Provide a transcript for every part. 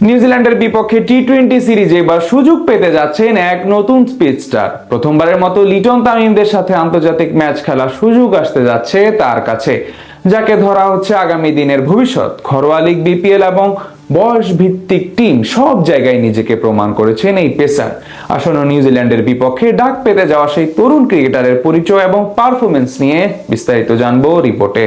নিউজিল্যান্ডের বিপক্ষে টি-20 সিরিজে এবার সুযোগ পেতে যাচ্ছেন এক নতুন স্পিডস্টার। প্রথমবারের মতো লিটন তামিমদের সাথে আন্তর্জাতিক ম্যাচ খেলার সুযোগ আসতে যাচ্ছে তার কাছে, যাকে ধরা হচ্ছে আগামী দিনের ভবিষ্যৎ। ঘরোয়া লীগ, বিপিএল এবং বয়স ভিত্তিক টিম সব জায়গায় নিজেকে প্রমাণ করেছেন এই পেসার। আসন্ন নিউজিল্যান্ডের বিপক্ষে ডাক পেতে যাওয়া সেই তরুণ ক্রিকেটারের পরিচয় এবং পারফরমেন্স নিয়ে বিস্তারিত জানবো রিপোর্টে।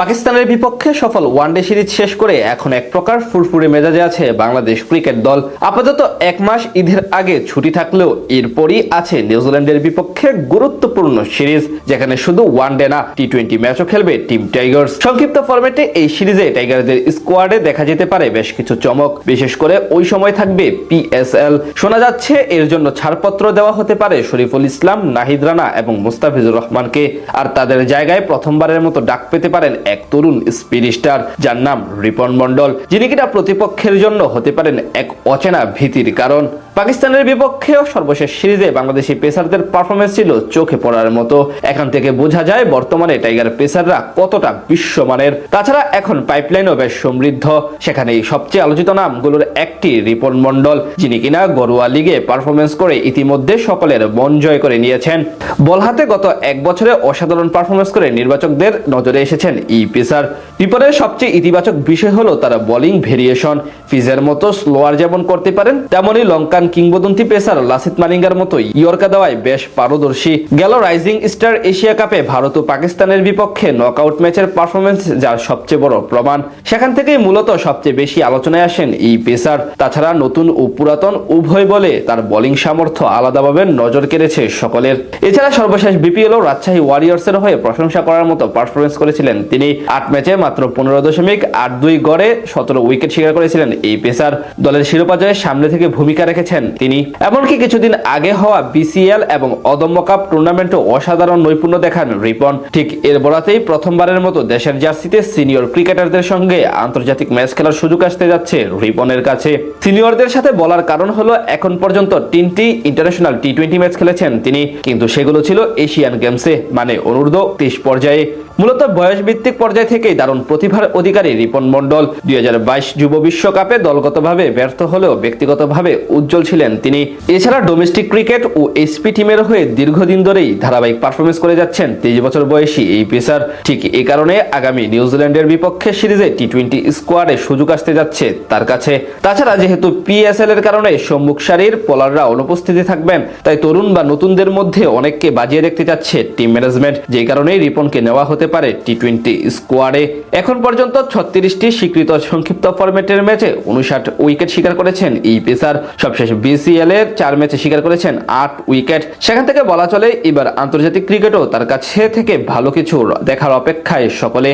পাকিস্তানের বিপক্ষে সফল ওয়ানডে সিরিজ শেষ করে এখন এক প্রকার ফুরফুরে মেজাজে আছে বাংলাদেশ ক্রিকেট দল। আপাতত এক মাস ঈদের আগে ছুটি থাকলেও এরপরই আছে নিউজিল্যান্ডের বিপক্ষে গুরুত্বপূর্ণ সিরিজ, যেখানে শুধু ওয়ানডে না টি-20 ম্যাচও খেলবে টিম টাইগার্স। সংক্ষিপ্ত ফরম্যাটে এই সিরিজে টাইগারদের স্কোয়াডে দেখা যেতে পারে বেশ কিছু চমক, বিশেষ করে ওই সময় থাকবে পিএসএল। শোনা যাচ্ছে এর জন্য ছাড়পত্র দেওয়া হতে পারে শরীফুল ইসলাম, নাহিদ রানা এবং মুস্তাফিজুর রহমানকে। আর তাদের জায়গায় প্রথমবারের মতো ডাক পেতে পারেন এক তরুণ স্পিড স্টার, যার নাম রিপন মন্ডল, যিনি কিনা প্রতিপক্ষের জন্য হতে পারেন এক অচেনা ভীতির কারণ। পাকিস্তানের বিপক্ষেও সর্বশেষ সিরিজে বাংলাদেশি পেসারদের পারফরমেন্স ছিল চোখে পড়ার মতো। এখান থেকে বোঝা যায় বর্তমানে টাইগার পেসাররা কতটা বিশ্বমানের। তাছাড়া এখন পাইপলাইনও বেশ সমৃদ্ধ, সেখানেই সবচেয়ে আলোচিত নামগুলোর একটি রিপন মন্ডল, যিনি কিনা ঘরোয়া লিগে পারফরমেন্স করে ইতিমধ্যে সকলের মন জয় করে নিয়েছেন। বল হাতে গত এক বছরে অসাধারণ পারফরমেন্স করে নির্বাচকদের নজরে এসেছেন এই পেসার। রিপনের সবচেয়ে ইতিবাচক বিষয় হলো তার বোলিং ভেরিয়েশন। ফিজের মতো স্লোয়ার যেমন করতে পারেন, তেমনই লঙ্কান কিংবদন্তি পেসার লাসিথ মালিঙ্গার মতো ইয়র্কার দেওয়ায় বেশ পারদর্শী। গেল রাইজিং স্টার এশিয়া কাপে ভারত ও পাকিস্তানের বিপক্ষে নকআউট ম্যাচের পারফরমেন্স যার সবচেয়ে বড় প্রমাণ। সেখান থেকেই মূলত সবচেয়ে বেশি আলোচনায় আসেন এই পেসার। তাছাড়া নতুন ও পুরাতন উভয় বলে তার বোলিং সামর্থ্য আলাদাভাবে নজর কেড়েছে সকলের। এছাড়া সর্বশেষ বিপিএল ও রাজশাহী ওয়ারিয়র্সের হয়ে প্রশংসা করার মতো পারফরমেন্স করেছিলেন তিনি। 8 ম্যাচে মাত্র 15.82 গড়ে 17 উইকেট শিকার করেছিলেন এই পেসার। দলের শিরোপা জয়ে সামনে থেকে ভূমিকা রেখেছেন তিনি। এমনকি কিছুদিন আগে হওয়া বিসিএল এবং অদম্য কাপ টুর্নামেন্টও অসাধারণ নৈপুণ্য দেখান রিপন। ঠিক এর বরাতেই প্রথমবারের মতো দেশের জার্সিতে সিনিয়র ক্রিকেটারদের সঙ্গে আন্তর্জাতিক ম্যাচ খেলার সুযোগ আসতে যাচ্ছে রিপনের কাছে। সিনিয়রদের সাথে বলার কারণ হলো এখন পর্যন্ত 3টি ইন্টারন্যাশনাল টি-20 ম্যাচ খেলেছেন তিনি, কিন্তু সেগুলো ছিল এশিয়ান গেমসে, মানে অনূর্ধ্ব 23 পর্যায়ে। মূলত বয়স ভিত্তিক পর্যায় থেকেই দারুণ প্রতিভার অধিকারী রিপন মন্ডল। 2022 যুব বিশ্বকাপে দলগতভাবে ব্যর্থ হলেও ব্যক্তিগতভাবে উজ্জ্বল ছিলেন তিনি। এছাড়া ডোমেস্টিক ক্রিকেট ও এসপি টিমের হয়ে দীর্ঘদিন ধরেই ধারাবাহিক পারফরমেন্স করে যাচ্ছেন 23 বছর বয়সী এই পেসার। ঠিক এই কারণে আগামী নিউজিল্যান্ডের বিপক্ষে সিরিজে টি-20 স্কোয়াডে সুযোগ আসতে যাচ্ছে তার কাছে। তাছাড়া যেহেতু পিএসএল এর কারণে সম্মুখ সারির বোলাররা অনুপস্থিতি থাকবেন, তাই তরুণ বা নতুনদের মধ্যে অনেককে বাজিয়ে দেখতে যাচ্ছে টিম ম্যানেজমেন্ট, যেই কারণেই রিপনকে নেওয়া হতে পারে টি-20 স্কোয়াডে। এখন পর্যন্ত 36টি স্বীকৃত সংক্ষিপ্ত ফরম্যাটের ম্যাচে 59 উইকেট শিকার করেছেন এই পেসার। সবশেষ বিসিএল এর 4 ম্যাচে শিকার করেছেন 8 উইকেট। সেখান থেকে বলা চলে এবার আন্তর্জাতিক ক্রিকেটও তার কাছে থেকে ভালো কিছু দেখার অপেক্ষায় সকলে।